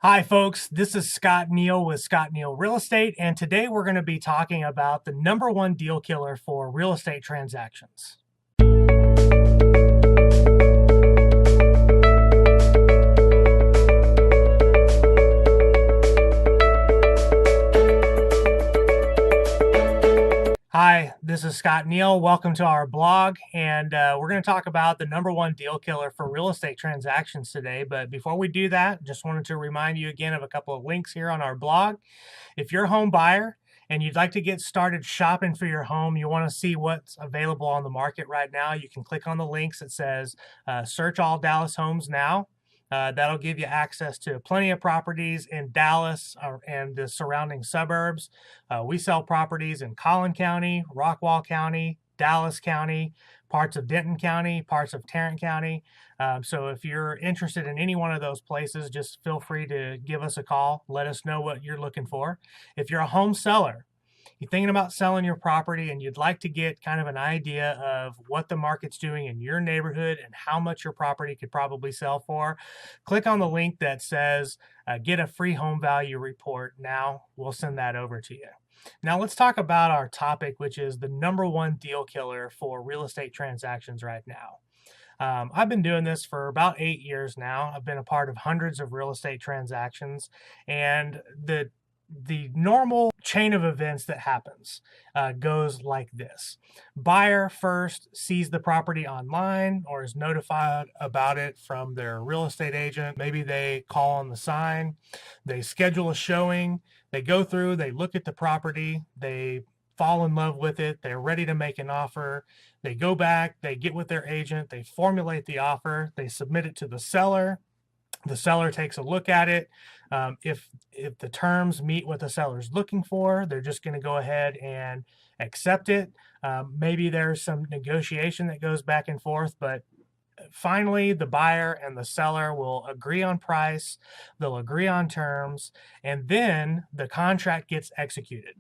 Hi folks, this is Scott Neal with Scott Neal Real Estate, and today we're going to be talking about the number one deal killer for real estate transactions. Hi, this is Scott Neal. Welcome to our blog, and we're going to talk about the number one deal killer for real estate transactions today. But before we do that, just wanted to remind you again of a couple of links here on our blog. If you're a home buyer and you'd like to get started shopping for your home, you want to see what's available on the market right now, you can click on the links that says search all Dallas homes now. That'll give you access to plenty of properties in Dallas and the surrounding suburbs. We sell properties in Collin County, Rockwall County, Dallas County, parts of Denton County, parts of Tarrant County. So if you're interested in any one of those places, just feel free to give us a call. Let us know what you're looking for. If you're a home seller, you're thinking about selling your property and you'd like to get kind of an idea of what the market's doing in your neighborhood and how much your property could probably sell for, click on the link that says get a free home value report now. We'll send that over to you. Now let's talk about our topic, which is the number one deal killer for real estate transactions right now. I've been doing this for about 8 years now. I've been a part of hundreds of real estate transactions, and the normal chain of events that happens goes like this. Buyer first sees the property online or is notified about it from their real estate agent. Maybe they call on the sign, they schedule a showing, they go through, they look at the property, they fall in love with it, they're ready to make an offer, they go back, they get with their agent, they formulate the offer, they submit it to the seller. The seller takes a look at it. If the terms meet what the seller's looking for, they're just going to go ahead and accept it. Maybe there's some negotiation that goes back and forth, but finally the buyer and the seller will agree on price, they'll agree on terms, and then the contract gets executed.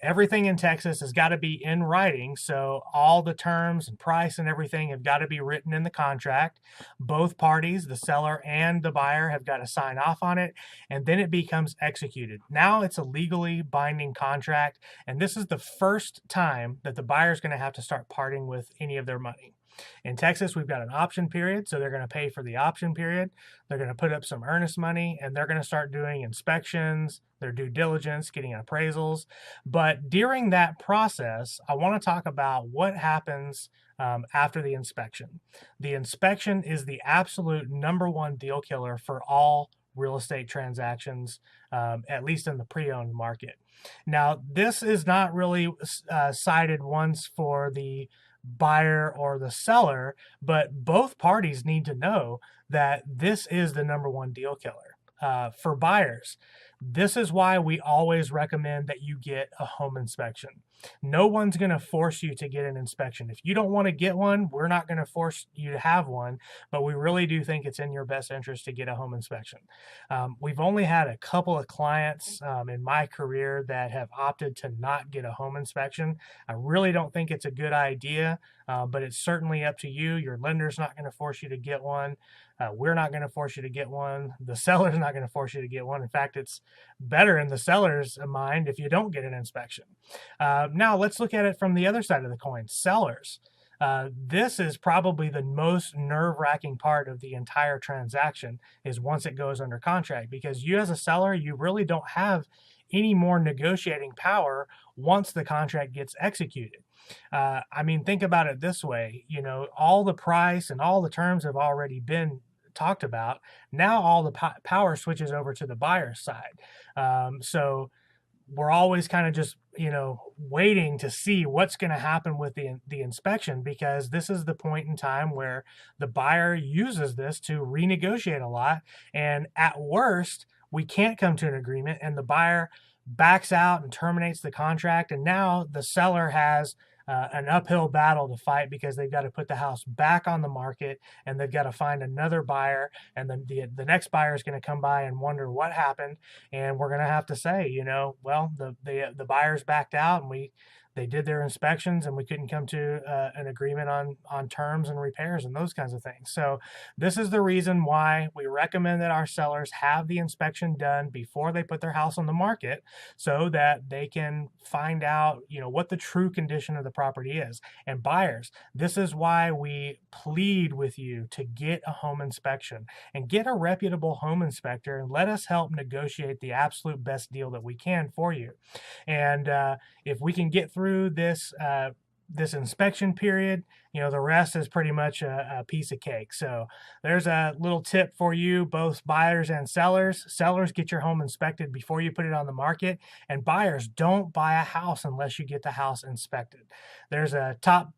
Everything in Texas has got to be in writing, so all the terms and price and everything have got to be written in the contract. Both parties, the seller and the buyer, have got to sign off on it, and then it becomes executed. Now it's a legally binding contract, and this is the first time that the buyer is going to have to start parting with any of their money. In Texas, we've got an option period, so they're going to pay for the option period. They're going to put up some earnest money, and they're going to start doing inspections, their due diligence, getting appraisals. But during that process, I want to talk about what happens after the inspection. The inspection is the absolute number one deal killer for all real estate transactions, at least in the pre-owned market. Now, this is not really cited once for the buyer or the seller, but both parties need to know that this is the number one deal killer. For buyers, this is why we always recommend that you get a home inspection. No one's going to force you to get an inspection. If you don't want to get one, we're not going to force you to have one, but we really do think it's in your best interest to get a home inspection. We've only had a couple of clients in my career that have opted to not get a home inspection. I really don't think it's a good idea, but it's certainly up to you. Your lender's not going to force you to get one. We're not going to force you to get one. The seller's not going to force you to get one. In fact, it's better in the seller's mind if you don't get an inspection. Now, let's look at it from the other side of the coin. Sellers. This is probably the most nerve-wracking part of the entire transaction is once it goes under contract, because you as a seller, you really don't have any more negotiating power once the contract gets executed. I mean, think about it this way, all the price and all the terms have already been talked about. Now all the power switches over to the buyer's side. So we're always kind of just, waiting to see what's going to happen with the inspection, because this is the point in time where the buyer uses this to renegotiate a lot. And at worst, we can't come to an agreement and the buyer backs out and terminates the contract. And now the seller has an uphill battle to fight, because they've got to put the house back on the market and they've got to find another buyer, and then the next buyer is going to come by and wonder what happened, and we're going to have to say, well, the buyer's backed out and they did their inspections and we couldn't come to an agreement on terms and repairs and those kinds of things. So this is the reason why we recommend that our sellers have the inspection done before they put their house on the market, so that they can find out, what the true condition of the property is. And buyers, this is why we plead with you to get a home inspection and get a reputable home inspector and let us help negotiate the absolute best deal that we can for you. And if we can get through this inspection period, the rest is pretty much a piece of cake. So there's a little tip for you, both buyers and sellers. Sellers, get your home inspected before you put it on the market. And buyers, don't buy a house unless you get the house inspected. There's a top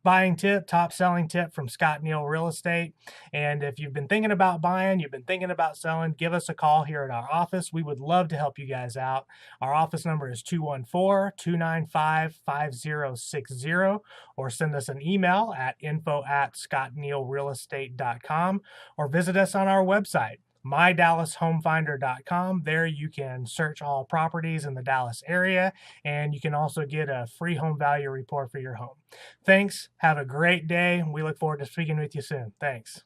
selling tip from Scott Neal Real Estate. And if you've been thinking about buying, you've been thinking about selling, give us a call here at our office. We would love to help you guys out. Our office number is 214-295-5060, or send us an email at info@scottnealrealestate.com, or visit us on our website, mydallashomefinder.com. There you can search all properties in the Dallas area, and you can also get a free home value report for your home. Thanks. Have a great day. We look forward to speaking with you soon. Thanks.